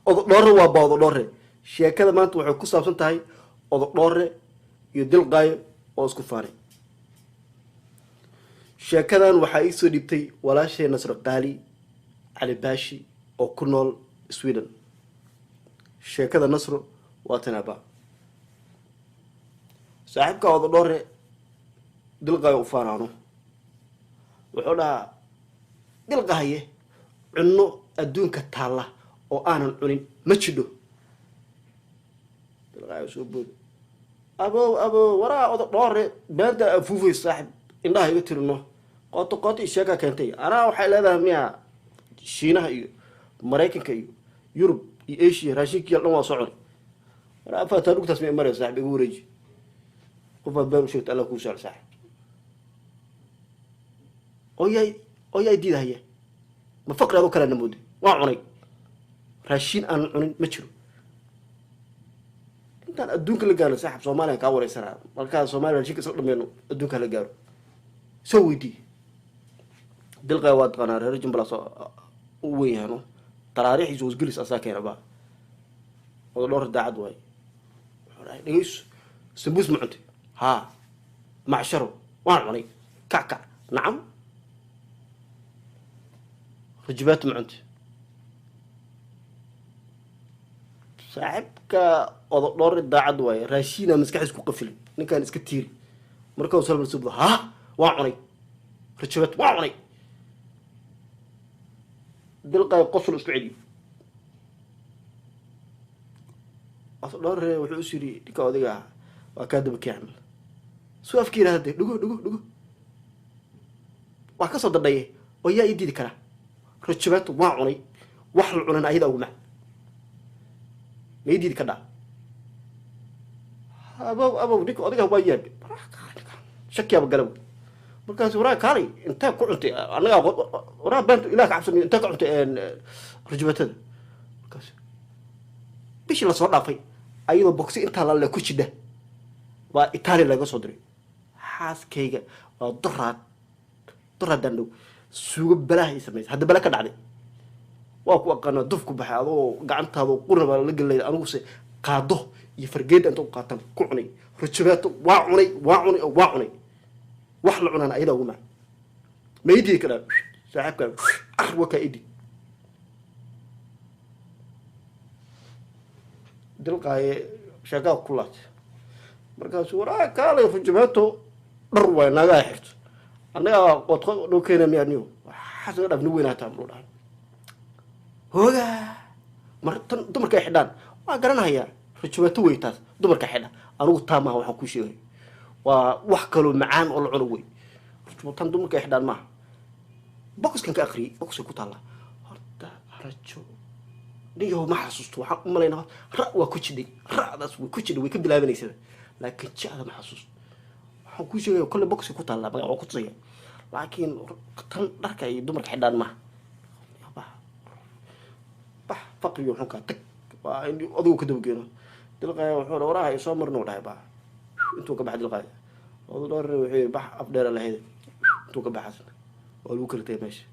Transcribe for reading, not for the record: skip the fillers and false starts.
odo dhoore waa bawdo dhoore sheekada maanta waxay ku saabsan tahay odo dhoore iyo dilqaayo oo isku faanay sheekadan waxaa ii soo dhibtay walaashay nasro qaali cali baashi oo ku nool Sweden sheekada nasro waa tanaaba saaxiibka odo dhoore dilqaayo u faanaano wuxuu dhahaa dilqaaye cunno adduunka taalla oo aanan cunin ma jidho dilqaayo soo boodo abo waraa odo dhoore beenta afuufay saaxiib indhaha iga tirino qooti sheeka keentay anaa waxay leedahay miya shiinaha iyo maraykanka iyo yurub iyo asia raashinkii dhan waa soo cunay waraa afataa dhugtaas ma maraya saaxiib igu wareeji qofaad baan u sheegta alla kuu saal saaxiib ooyay diidahaya ma faqri adoo kalena mooday waa cunay raashin aan cunin ma jiro intaan adduunka la gaaro saaxiib Soomaaliya ka wareysanaa marka Soomaaliya raashinka isla dhameeno adduunka la gaaro soo weydii dilqaa waa taqaanaa reer Jumblaas oo weeyano taraariixiisu wasgelis asaa keenaba oo dhowr daacad way waxay dhigayso sambuus ma cuntay ha macsharo waan cunay kackac nacam رجبات معند صاحبك دور الداعد واي راشينا مسكح اسكو قفل نكان اسك تيري مركو وصل بالسبض ها واعني رجبات واعني دلقا قصر اسماعيلي دور وحو سيري ديكا وديغا waa ka daba kicin soo afkiina hada dhugo waa ka soo dadhaye oo yaa ididi kara rajabatu waa cunay wax la cunan ayada ugu ma ididi ka dhaa abo dika odiga waa yaab shaki aba galaw markaas waraa kaalay inta ku cuntay anaga waraa bantu ilaa ka cabsan inta ku cuntay rajabatada markaas bishi la soo dhaafay ayadoo boxi inta la ku jida waa Italy laga soo diray xaaskayga waa daraad suugo balaahay sameeyay hadda bala ka dhacday waa ku aqaan duf ku baxay adoo gacantaada qurba la galay anigu se qaado iyo fargeed inta u qaatan ku cunay rajabaato waa cunay wax la cunaan ayada ugu ma meeydi kala saaxibka waka idi dilqaaye shaqa kulaad markaas waraa kaalay rajabaato dhar way naga xirto anaga qodqo dhow keenay miyaaniyo waxa soo dhafni weynaataa muu dhahay hooga martan dumarka xidhaan waa garanaya rajabaato weytaas dumarka xidha anigu taama waxaan ku sheegay waa wax kale macaan oo la cuno way rajabaato dumarka xidhaan ma boxkan ka akhri boxka ku taala horta rajo niyo ma xasuusto waxa u maleynaa waa ku jiday raadaas way ku jiday way ka bilaabanaysaa laakiin jacada ma xasuusto waxaan ku sheegay kulli boxka ku taala magac oo ku tusaya laakiin tan dharka ay dumarka xidhaan ma faqriyo wuxuu ka tag waa in adigu ka dawgeeno dilqaayo wuxuu waraha ay soo marno dhahay baa intuu ka baxay dilqaayo oo dhowr wuxuu bax afdheer lahayd intuu ka baxay oo lagu kala tagay meesha